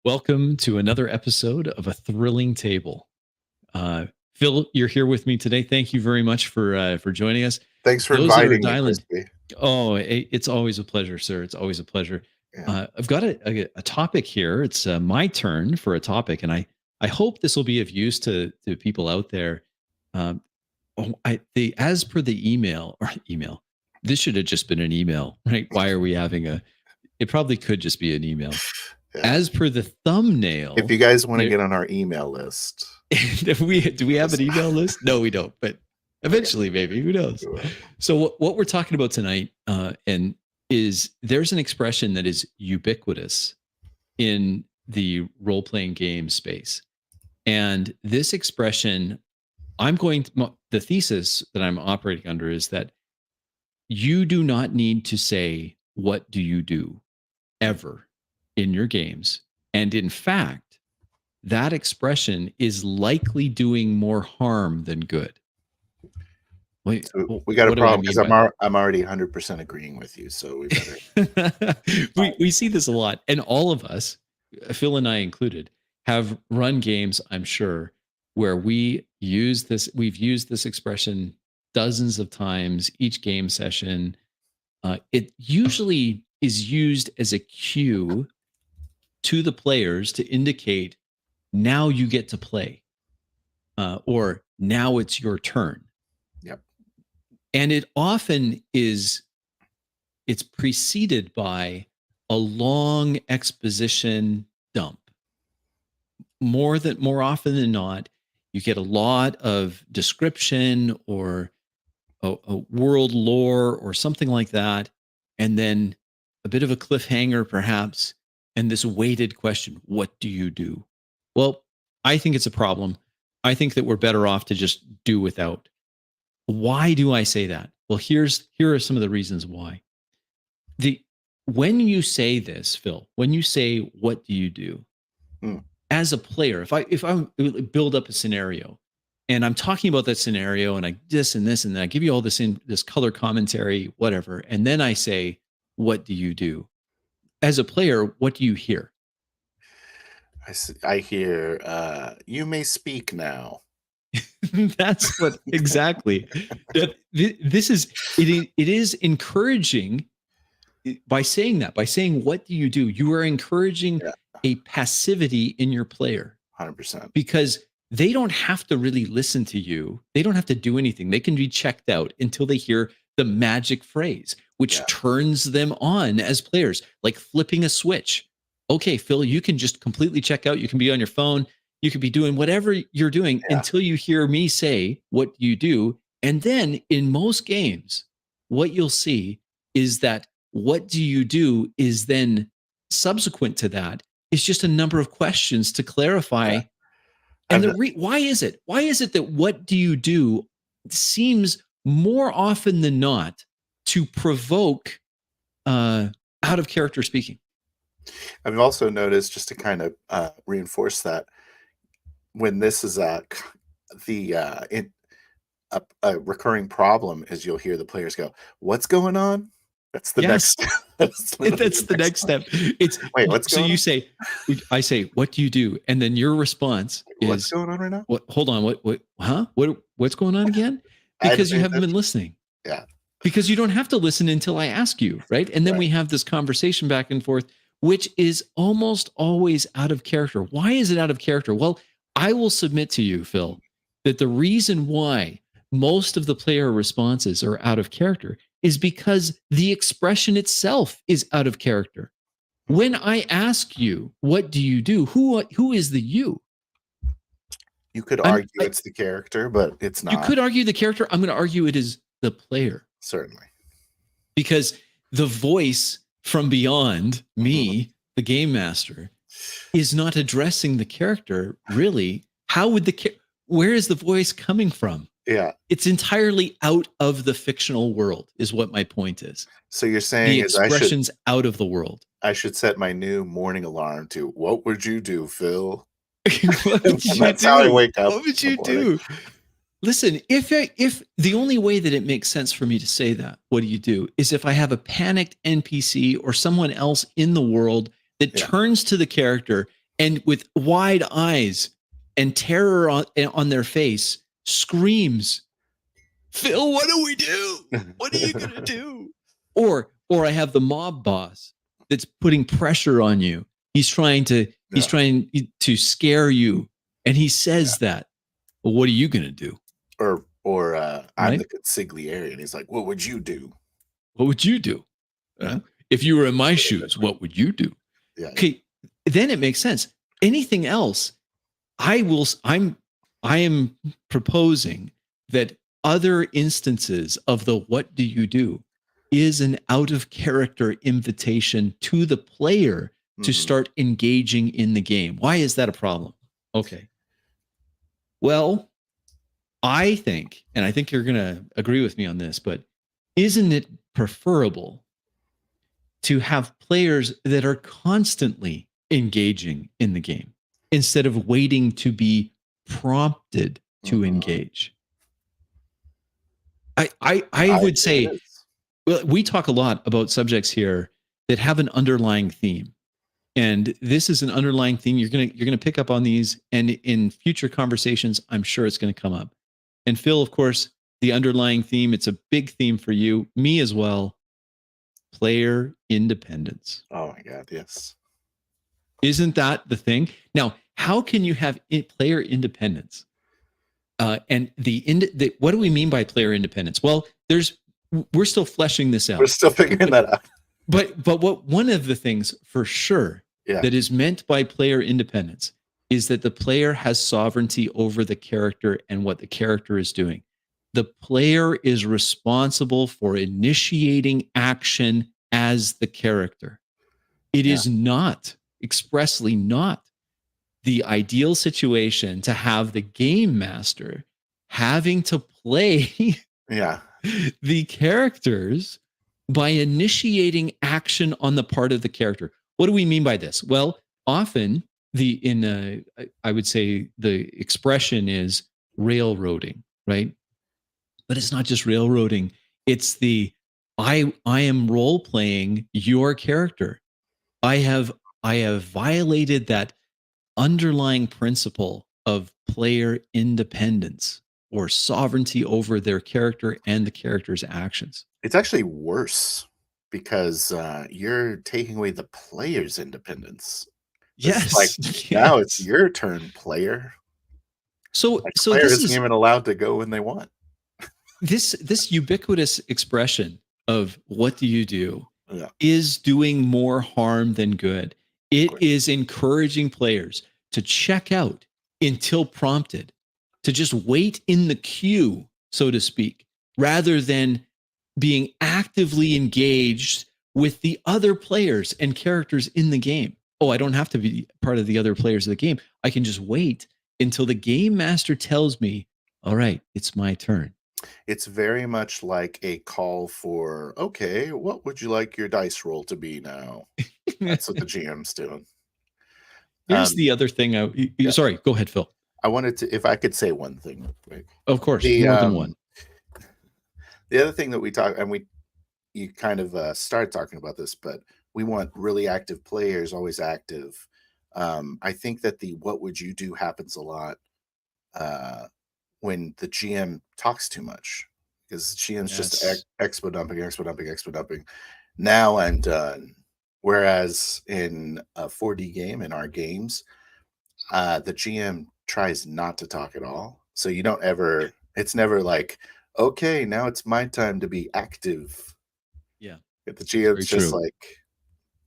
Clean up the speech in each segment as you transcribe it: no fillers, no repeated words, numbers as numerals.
Welcome to another episode of A Thrilling Table. Phil, you're here with me today. Thank you very much for joining us. Thanks for Those that are inviting me, dialing, Crispy. it's always a pleasure, sir. It's always a pleasure. Yeah. I've got a topic here. It's my turn for a topic, and I hope this will be of use to people out there. Um, as per the email, this should have just been an email, right? Why are we having a? It probably could just be an email. Yeah. As per the thumbnail, if you guys want to get on our email list, do we have an email list? No, we don't. But eventually, maybe, who knows? So what we're talking about tonight, and is there's an expression that is ubiquitous in the role-playing game space, and this expression, the thesis that I'm operating under is that you do not need to say "what do you do" ever in your games. And in fact, that expression is likely doing more harm than good. Wait, so we got a problem because I'm already 100% agreeing with you. So we better. we see this a lot. And all of us, Phil and I included, have run games, I'm sure, where we've used this expression dozens of times each game session. It usually is used as a cue to the players to indicate now you get to play, or now it's your turn. Yep. And it often it's preceded by a long exposition dump. More often than not, you get a lot of description or a world lore or something like that, and then a bit of a cliffhanger perhaps, and this weighted question, what do you do? Well, I think it's a problem. I think that we're better off to just do without. Why do I say that? Well, here are some of the reasons why. When you say this, Phil, when you say, what do you do? As a player, if I build up a scenario and I'm talking about that scenario and I this and this, and then I give you all this in this color commentary, whatever, and then I say, what do you do? As a player, what do you hear? I hear, you may speak now. That's what exactly. This is it is encouraging by saying that, by saying, what do you do? You are encouraging a passivity in your player. 100%. Because they don't have to really listen to you. They don't have to do anything. They can be checked out until they hear the magic phrase, which turns them on as players, like flipping a switch. Okay, Phil, you can just completely check out. You can be on your phone. You could be doing whatever you're doing until you hear me say, what do you do? And then in most games, what you'll see is that what do you do is then subsequent to that is just a number of questions to clarify. And why is it? Why is it that what do you do seems more often than not to provoke out of character speaking? I've also noticed, just to kind of reinforce that, when this is a recurring problem, is you'll hear the players go, "What's going on?" That's the next. That's the next step. It's wait, what's going on? You say, I say, what do you do? And then your response is, what's going on right now? What? Hold on. What's going on again? Because you haven't been listening. Yeah. Because you don't have to listen until I ask you, right? And then we have this conversation back and forth, which is almost always out of character. Why is it out of character? Well, I will submit to you, Phil, that the reason why most of the player responses are out of character is because the expression itself is out of character. When I ask you, what do you do? Who is the you? You could argue it's the character, but it's not. You could argue the character. I'm going to argue it is the player. Certainly. Because the voice from beyond me, the game master, is not addressing the character, really. Where is the voice coming from? Yeah. It's entirely out of the fictional world, is what my point is. So you're saying the expression's out of the world. I should set my new morning alarm to, what would you do, Phil? That's how I wake up. What would you do? Listen, if the only way that it makes sense for me to say that, what do you do, is if I have a panicked NPC or someone else in the world that turns to the character and with wide eyes and terror on their face screams, Phil, what do we do? What are you going to do? Or I have the mob boss that's putting pressure on you. He's trying to scare you. And he says that. Well, what are you going to do? Or I'm the consigliere, and he's like, what would you do? What would you do? If you were in my shoes, what would you do? Yeah. Okay, then it makes sense. Anything else, I am proposing that other instances of the what do you do is an out of character invitation to the player to start engaging in the game. Why is that a problem? Okay. Well, I think, and I think you're going to agree with me on this, but isn't it preferable to have players that are constantly engaging in the game instead of waiting to be prompted to engage? I would say, well, we talk a lot about subjects here that have an underlying theme. And this is an underlying theme. You're gonna pick up on these, and in future conversations, I'm sure it's going to come up. And Phil, of course, the underlying theme, it's a big theme for you, me as well. Player independence. Oh my God, yes. Isn't that the thing? Now, how can you have player independence? And what do we mean by player independence? Well, we're still fleshing this out. We're still figuring that out. But what one of the things for sure that is meant by player independence is that the player has sovereignty over the character and what the character is doing. The player is responsible for initiating action as the character. It is not, expressly not, the ideal situation to have the game master having to play the characters by initiating action on the part of the character. What do we mean by this? Well, often I would say the expression is railroading, right? But it's not just railroading. It's the I am role playing your character. I have violated that underlying principle of player independence or sovereignty over their character and the character's actions. It's actually worse because you're taking away the player's independence. Yes. Now it's your turn, player. So player isn't even allowed to go when they want. This ubiquitous expression of what do you do is doing more harm than good. It is encouraging players to check out until prompted, to just wait in the queue, so to speak, rather than being actively engaged with the other players and characters in the game. Oh, I don't have to be part of the other players of the game. I can just wait until the game master tells me, all right, it's my turn. It's very much like a call for, okay, what would you like your dice roll to be now? That's what the GM's doing. Here's the other thing. Sorry, go ahead, Phil. I wanted to, if I could say one thing real quick. Of course, more than one. The other thing that we talk, and you kind of started talking about this, but we want really active players, always active. I think that the what would you do happens a lot when the GM talks too much, because GM's just expo dumping. Now I'm done. Whereas in a 4D game, in our games, the GM tries not to talk at all. So you don't ever, it's never like, okay, now it's my time to be active. Yeah. But the GM's just like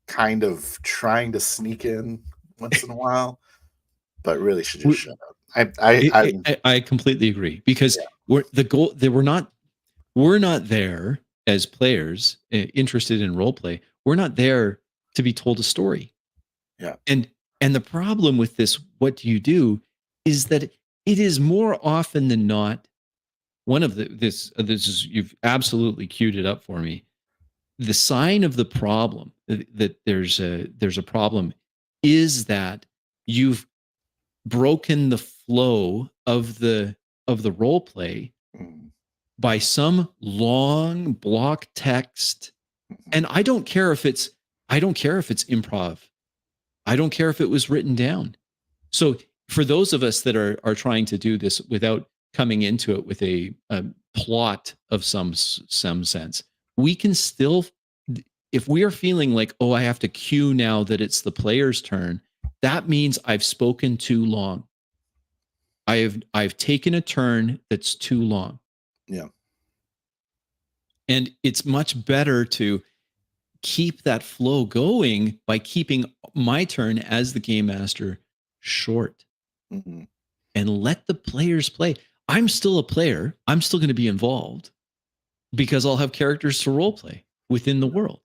kind of trying to sneak in once in a while, but really should just shut up. I completely agree, because we're not there as players interested in role play. We're not there to be told a story. Yeah. And the problem with this, what do you do, is that it is more often than not one of this is, you've absolutely queued it up for me. The sign of the problem that there's a problem is that you've broken the flow of the role play by some long block text. And I don't care if it's improv. I don't care if it was written down. So for those of us that are trying to do this without coming into it with a plot of some sense, we can still, if we are feeling like, oh, I have to cue now that it's the player's turn, that means I've spoken too long. I've taken a turn that's too long. Yeah. And it's much better to keep that flow going by keeping my turn as the game master short, and let the players play. I'm still a player. I'm still going to be involved because I'll have characters to role play within the world.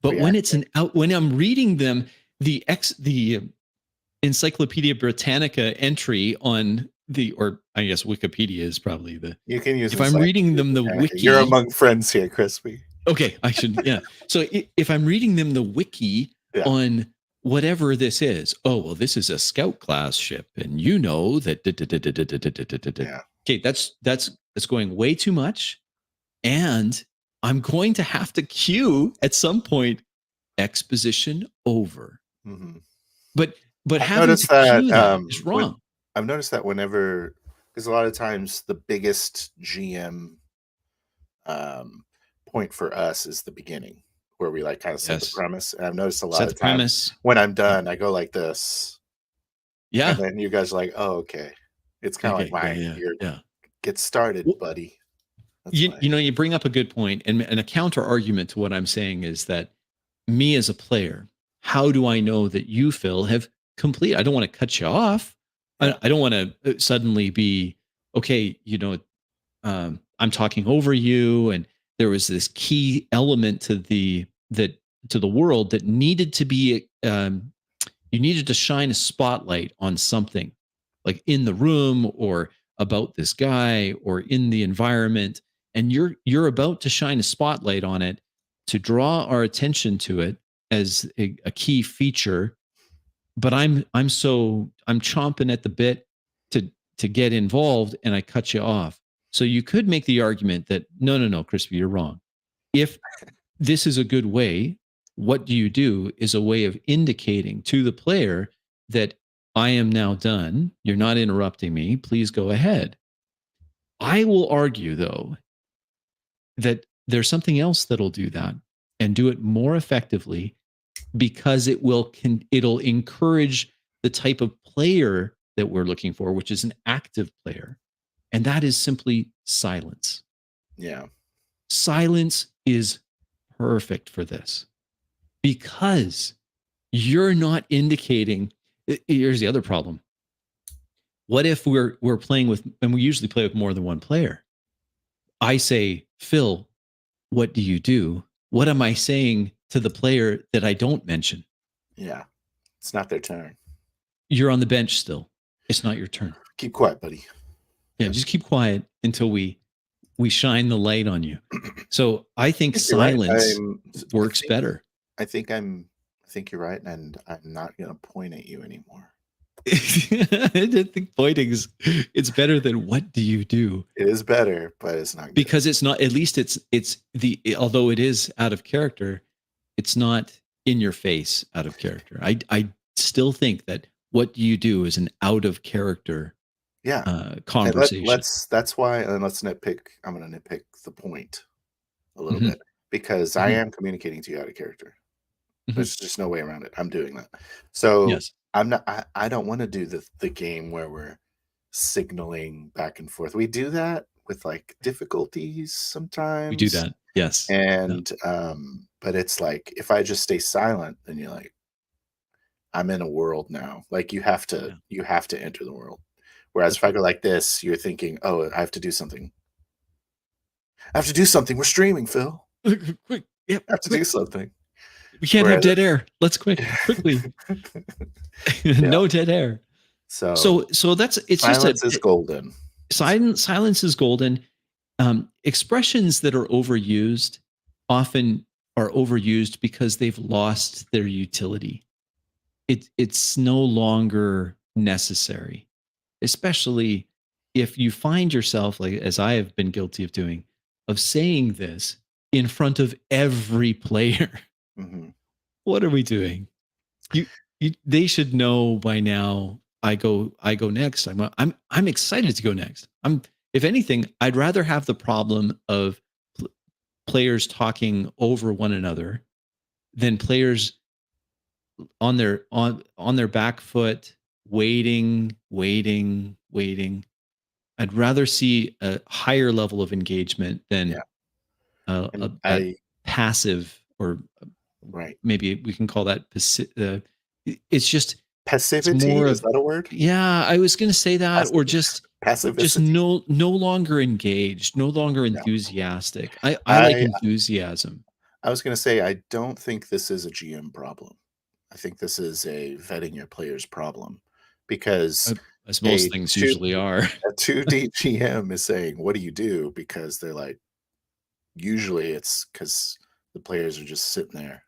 But when it's when I'm reading them, the Encyclopedia Britannica entry on or I guess Wikipedia is probably the. You can use. If I'm reading them the wiki, you're among friends here, Crispy. Okay, I should. Yeah. So if I'm reading them the wiki on whatever this is, oh well, this is a scout class ship, and you know that. Okay, that's going way too much, and I'm going to have to cue at some point exposition over. But having to cue that is wrong. I've noticed that whenever, because a lot of times the biggest GM point for us is the beginning, where we like kind of set the premise. And I've noticed a lot of times when I'm done, I go like this. Yeah. And then you guys are like, oh, okay. It's kind of like, get started, buddy. You know, you bring up a good point, and a counter argument to what I'm saying is that me as a player, how do I know that you, Phil, have complete? I don't want to cut you off. I don't want to suddenly be, okay, you know, I'm talking over you, and there was this key element to the world that needed to be, you needed to shine a spotlight on something, like in the room or about this guy or in the environment, and you're about to shine a spotlight on it to draw our attention to it as a key feature. But I'm chomping at the bit to get involved, and I cut you off. So you could make the argument that no, Crispy, you're wrong. If this is a good way, what do you do is a way of indicating to the player that I am now done. You're not interrupting me. Please go ahead. I will argue, though, that there's something else that'll do that and do it more effectively, because it'll encourage the type of player that we're looking for, which is an active player. And that is simply silence. Yeah. Silence is perfect for this, because you're not indicating. Here's the other problem. What if we're playing with, and we usually play with more than one player? I say, Phil, what do you do? What am I saying to the player that I don't mention? Yeah. It's not their turn. You're on the bench still. It's not your turn. Keep quiet, buddy. Yeah, just keep quiet until we shine the light on you. So I think silence works better. I think you're right, and I'm not going to point at you anymore. I didn't think pointing it's better than what do you do? It is better, but it's not good. Because it's not, at least it's although it is out of character, it's not in your face out of character. I still think that what do you do is an out of character conversation. That's why, and let's nitpick. I'm going to nitpick the point a little bit, because I am communicating to you out of character. There's just no way around it. I'm doing that. So yes. I don't want to do the game where we're signaling back and forth. We do that with like difficulties sometimes. We do that. Yes. And but it's like, if I just stay silent, then you're like, I'm in a world now. Like you have to enter the world. Whereas if I go like this, you're thinking, oh, I have to do something. We're streaming, Phil. Quick. Yep. I have to do something. We can't have dead air. Let's quickly. No dead air. So that's, it's silence is golden. Silence is golden. Expressions that are overused often are overused because they've lost their utility. It's no longer necessary, especially if you find yourself, like as I have been guilty of doing, of saying this in front of every player. What are we doing? you, they should know by now. I go next. I'm excited to go next. If anything, I'd rather have the problem of players talking over one another than players on their back foot, waiting. I'd rather see a higher level of engagement than Yeah. a And that I passive, or right. maybe we can call that it's just it's Passivity, more is of, that a word? yeah, I was going to say that, or just Passivicity? no longer engaged, no longer Yeah. enthusiastic. I like I enthusiasm. I was gonna say, I don't think this is a GM problem. I think this is a vetting your players problem because As most a things 2 usually are. a 2D GM is saying, "What do you do?" Because they're like usually it's because the players are just sitting there.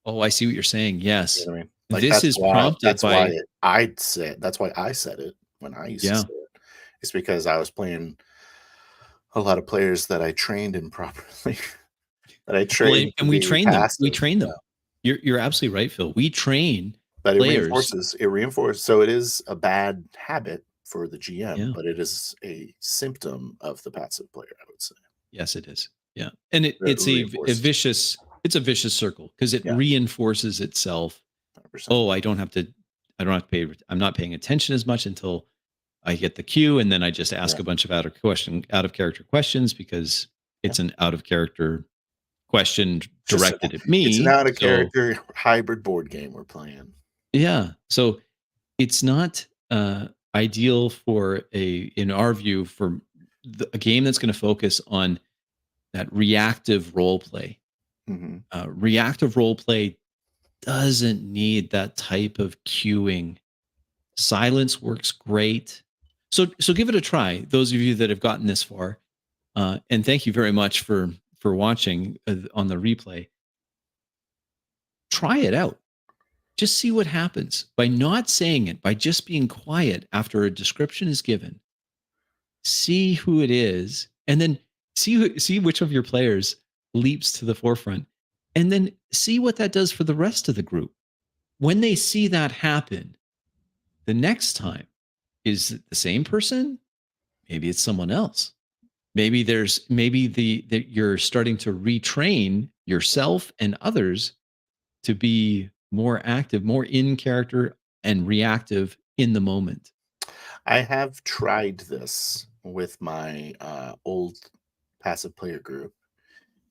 Oh, I see what you're saying. You Yes. know what I mean? Like, This is prompted by, that's why I said it when I used to yeah. say it. It's because I was playing a lot of players that I trained improperly, that I Well, trained to and we be train them. We passive. train Yeah. them. You're absolutely right, Phil. We train But players. it reinforces so it is a bad habit for the GM, Yeah. but it is a symptom of the passive player, I would say. Yes, it is. Yeah. And That reinforces. it's a vicious circle because it Yeah, reinforces itself. 100%. Oh, I don't have to pay, I'm not paying attention as much until I get the cue, and then I just Yeah. ask a bunch of out of character questions because Yeah. it's an out of character question Just an directed at it's an me. out of So, character hybrid board game we're playing. yeah. So it's not ideal for in our view, for a game that's going to focus on that reactive role play. Mhm. Reactive role play doesn't need that type of cueing. Silence works great. So give it a try. Those of you that have gotten this far, and thank you very much for watching on the replay. Try it out. Just see what happens by not saying it, by just being quiet after a description is given. See who it is, and then see which of your players leaps to the forefront, and then see what that does for the rest of the group. When they see that happen, the next time, is it the same person? Maybe it's someone else. Maybe you're starting to retrain yourself and others to be more active, more in character and reactive in the moment. I have tried this with my, old passive player group,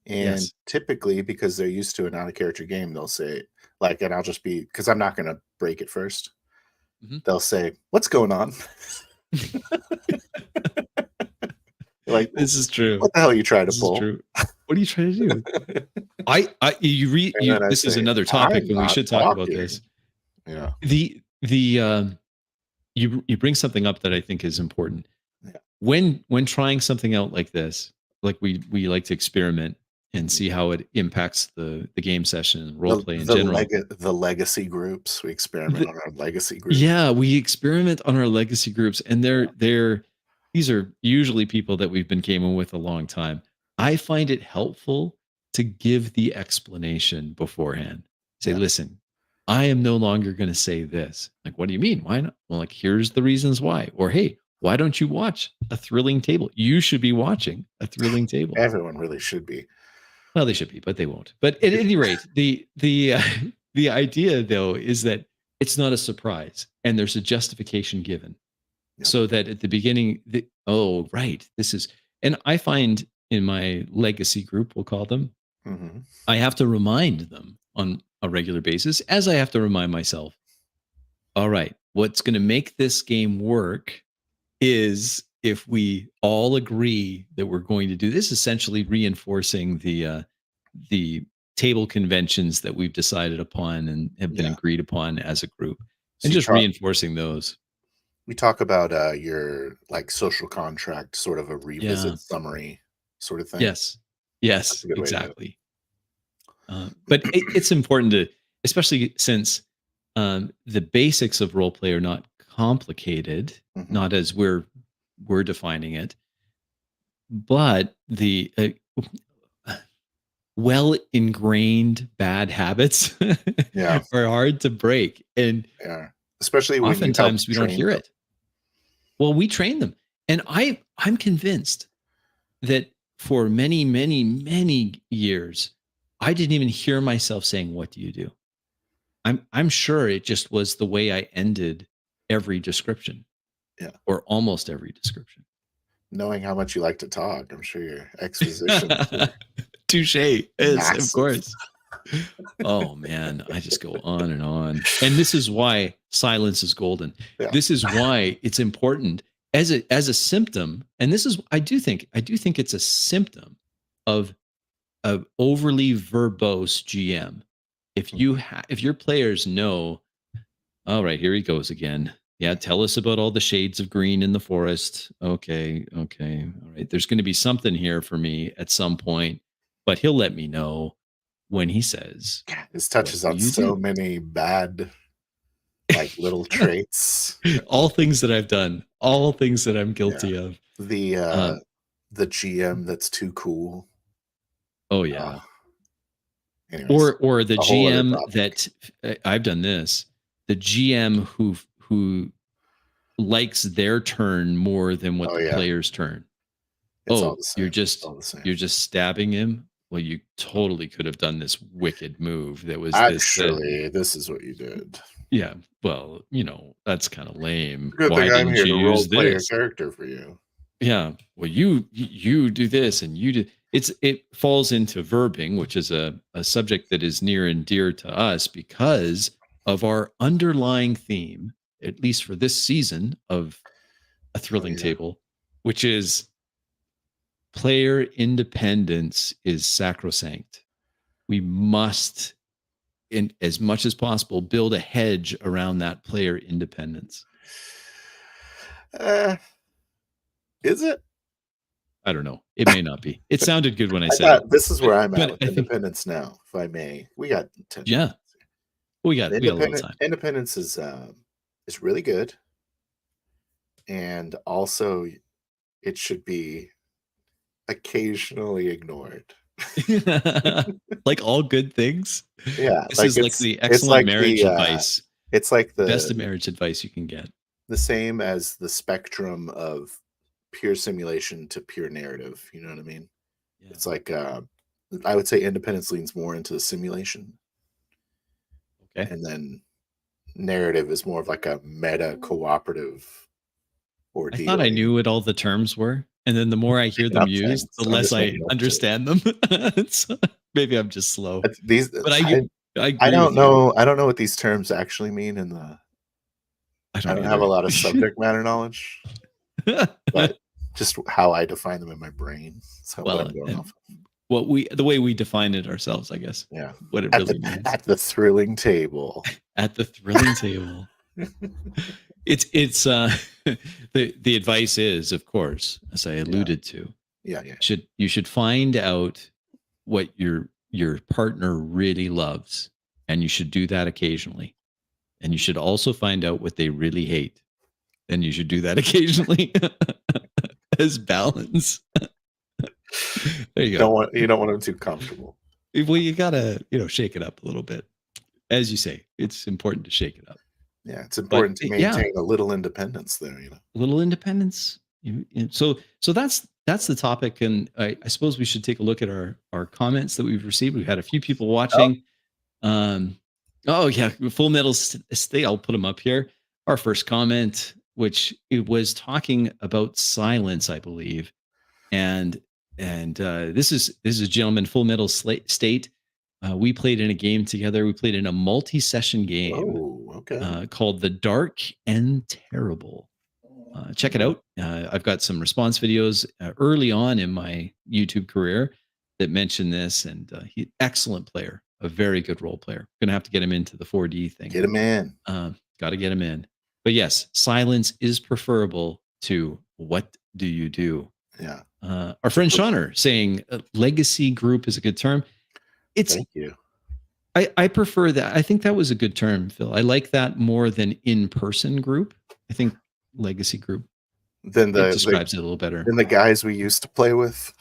and Yes. typically, because they're used to an out of character game, they'll say like, and I'll just be because 'cause I'm not gonna break it first. Mhm. They'll say, "What's going on?" Like, This is true. "What the hell are you trying to This is pull?" true. What are you trying to do? And then I This is say, another topic, "I'm and we not should talk about this. talking." Yeah, You bring something up that I think is important. yeah, When trying something out like this, like we like to experiment and mhm. see how it impacts the game session and role play in general. The legacy groups, we experiment The, on our legacy group. yeah, we experiment on our legacy groups, and they're these are usually people that we've been gaming with a long time. I find it helpful to give the explanation beforehand. Say, Yeah, listen, I am no longer going to say this. Like, what do you mean? Why not? Well, like, here's the reasons why. Or, hey, why don't you watch a thrilling table? You should be watching a thrilling table. everyone really should be. Well, they should be, but they won't. But at any rate, the idea though is that it's not a surprise, and there's a justification given, Yep, so that at the beginning, oh right, this is, and I find in my legacy group, we'll call them, mhm. I have to remind them on a regular basis, as I have to remind myself. All right, what's going to make this game work is if we all agree that we're going to do this, essentially reinforcing the table conventions that we've decided upon and have been Yeah. agreed upon as a group, and So just reinforcing those. we talk about, your, like, social contract, sort of a Yeah. revisit summary sort of thing. Yes. That's Yes. a good way to do it. Exactly. But it's important to, especially since the basics of role play are not complicated, Mhm. not as we're defining it, but well ingrained bad habits Yeah, are hard to break. And yeah. Especially when you help oftentimes we don't train hear them. it. Well, we train them. And I'm convinced that for many, many, many years, I didn't even hear myself saying, "What do you do?" I'm sure it just was the way I ended every description Yeah. or almost every description. Knowing how much you like to talk, I'm sure your expositions are Touche. Yes, of massive. course. Oh man, I just go on and on. And this is why silence is golden. Yeah. This is why it's important as a symptom. And this is I do think it's a symptom of overly verbose GM. Mhm. If your players know, all right, here he goes again. Yeah, tell us about all the shades of green in the forest. Okay, okay. All right. There's going to be something here for me at some point, but he'll let me know when he says, This "What touches do on you so do?" many bad, like, little traits. All things that I've done, all things that I'm Yeah. guilty of. The, Uh, uh the GM that's too cool. oh Oh, yeah. anyways, Or the a whole other GM topic. that I've done this. The GM who likes their turn more than what Oh, the yeah. player's turn. It's all Oh, the same. It's all the same. you're just stabbing him. Well, you totally could have done this wicked move that was this. Actually, this is what you did. Yeah, well, that's kind of lame. Good Why thing I'm didn't here you to role use play a this? character for you. Yeah. Well, you do this and you do it falls into verbing, which is a subject that is near and dear to us because of our underlying theme, at least for this season of a Oh, thrilling yeah. table, which is player independence is sacrosanct. We must, in as much as possible, build a hedge around that player independence. Uh, is it? I don't know. It may not be. It sounded good when I I said it, got this is but where I'm at but with I think independence now, if I may. We got 10 minutes. yeah, we got a little Independent time. independence is really good, and also it should be occasionally ignored. Like all good things. Yeah, This like is like the it's excellent like marriage advice, it's like best of marriage advice you can get. the same as the spectrum of pure simulation to pure narrative, you know what I mean? Yeah. It's like, I would say independence leans more into the simulation, Okay. and then narrative is more of like a meta cooperative I thought ordeal. I knew what all the terms were, and then the more I hear Making them up used, things. the I'm less just I making up shit. understand them. So, maybe I'm just slow, These but I I agree don't with you. know I don't know what these terms actually mean in the I I don't don't have a either. lot of subject matter knowledge, but just how I define them in my brain. So what Well, I'm going and off of. the way we define it ourselves, I guess, Yeah. what it really means At the thrilling table. at the thrilling table. It's the advice is, of course, as I Yeah. alluded to, Yeah, yeah. you should find out what your partner really loves, and you should do that occasionally. And you should also find out what they really hate, and you should do that occasionally as balance. There you go. You don't want them too comfortable. Well, you gotta shake it up a little bit, as you say. It's important to shake it up, Yeah, it's but important to yeah, maintain a little independence there, you know? little independence. So that's the topic, and I suppose we should take a look at our comments that we've received. We've had a few people Oh, watching. Oh yeah, Full Metal Stay. I'll put them up here. Our first comment, which it was talking about silence, I believe, and this is a gentleman, Full Metal State. We played in a game together. We played in a multi-session game oh, okay. called The Dark and Terrible. Check it Mm, out. I've got some response videos early on in my YouTube career that mention this, and excellent player, a very good role player. Gonna have to get him into the 4D thing. get 'em in. Got to get him in. But yes, silence is preferable to what do you do? Yeah. Our friend Shauner saying legacy group is a good term. It's Thank you. I prefer that. I think that was a good term, Phil. I like that more than in-person group. I think legacy group Then it describes it a little better. then the guys we used to play with.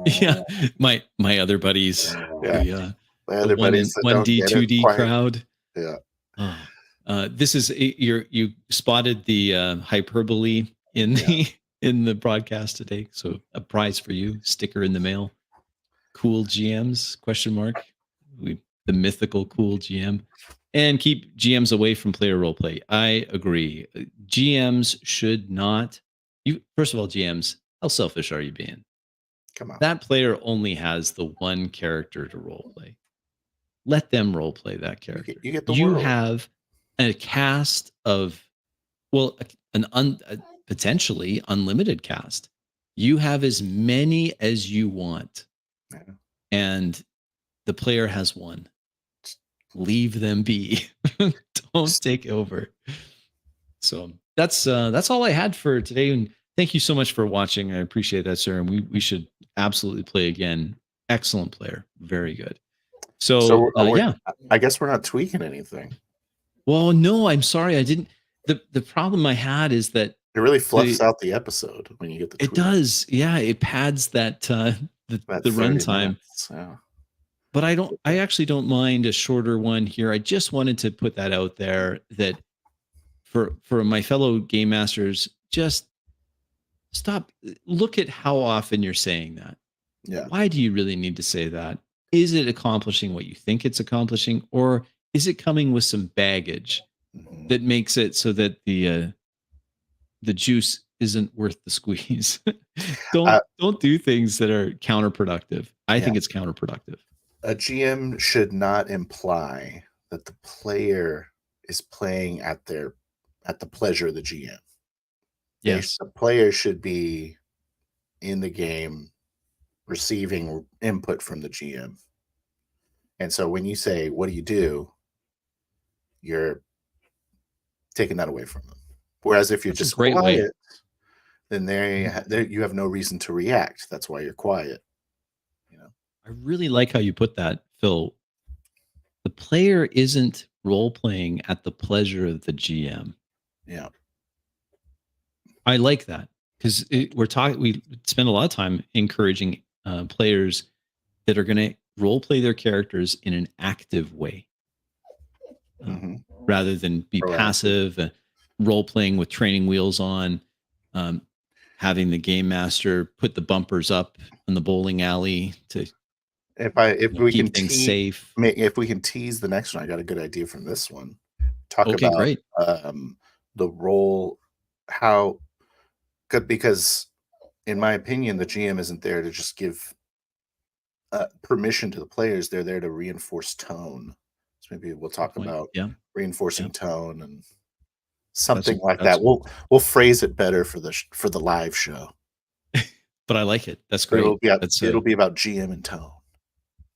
Yeah, my other buddies, Yeah, my the other buddies that one don't D, get it 2D quite. crowd. Yeah, Oh, this is you spotted the hyperbole in yeah. the in the broadcast today. So a prize for you, sticker in the mail. Cool GMs? Question mark. The mythical cool GM, and keep GMs away from player role play. I agree. GMs should not. You first of all, GMs. How selfish are you being? Come on. That player only has the one character to role play. Let them role play that character. You get the You world. have a cast of, well, a potentially unlimited cast. You have as many as you want, Yeah. and the player has one. Leave them be. Don't take over. So that's all I had for today. And thank you so much for watching. I appreciate that, sir. And we should absolutely play again. Excellent player. Very good. So yeah. I guess we're not tweaking anything. Well, no, I'm sorry. I didn't. The problem I had is that it really fluffs out the episode when you get the tweak. It does. Yeah. It pads that the runtime. Yeah. But I actually don't mind a shorter one here. I just wanted to put that out there that for my fellow game masters, just stop. Look at how often you're saying that. Yeah. Why do you really need to say that? Is it accomplishing what you think it's accomplishing, or is it coming with some baggage that makes it so that the juice isn't worth the squeeze? Don't do things that are counterproductive. I think it's counterproductive. A GM should not imply that the player is playing at the pleasure of the GM. Yes. The player should be in the game receiving input from the GM. And so when you say, what do? You're taking that away from them. Whereas if you're just quiet, then there you have no reason to react. That's why you're quiet. You know. I really like how you put that, Phil. The player isn't role playing at the pleasure of the GM. Yeah. I like that because we spend a lot of time encouraging players that are going to role play their characters in an active way, rather than be passive, role playing with training wheels on, having the game master put the bumpers up in the bowling alley to keep things safe. If we can tease the next one, I got a good idea from this one. Talk about great. The role, how good, because in my opinion, the GM isn't there to just give permission to the players. They're there to reinforce tone. So maybe we'll talk about reinforcing tone and something like that. We'll phrase it better for the live show. But I like it. That's great. It'll be about GM and tone.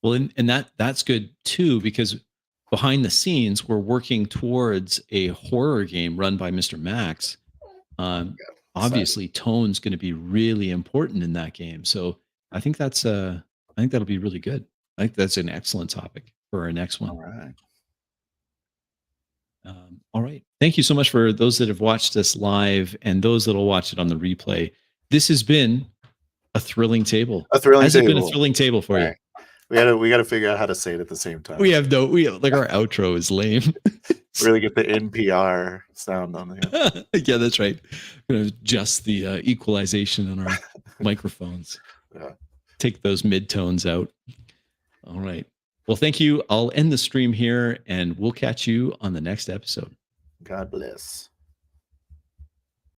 Well, and that's good too, because behind the scenes, we're working towards a horror game run by Mr. Max. Obviously, tone's going to be really important in that game. So I think that'll be really good. I think that's an excellent topic for our next one. All right. All right. Thank you so much for those that have watched us live and those that will watch it on the replay. This has been a thrilling table. Has it been a thrilling table for you? We got to figure out how to say it at the same time. We have our outro is lame. Really get the NPR sound on it. Yeah, that's right. We're going to adjust the equalization on our microphones. Yeah. Take those midtones out. All right. Well, thank you. I'll end the stream here and we'll catch you on the next episode. God bless.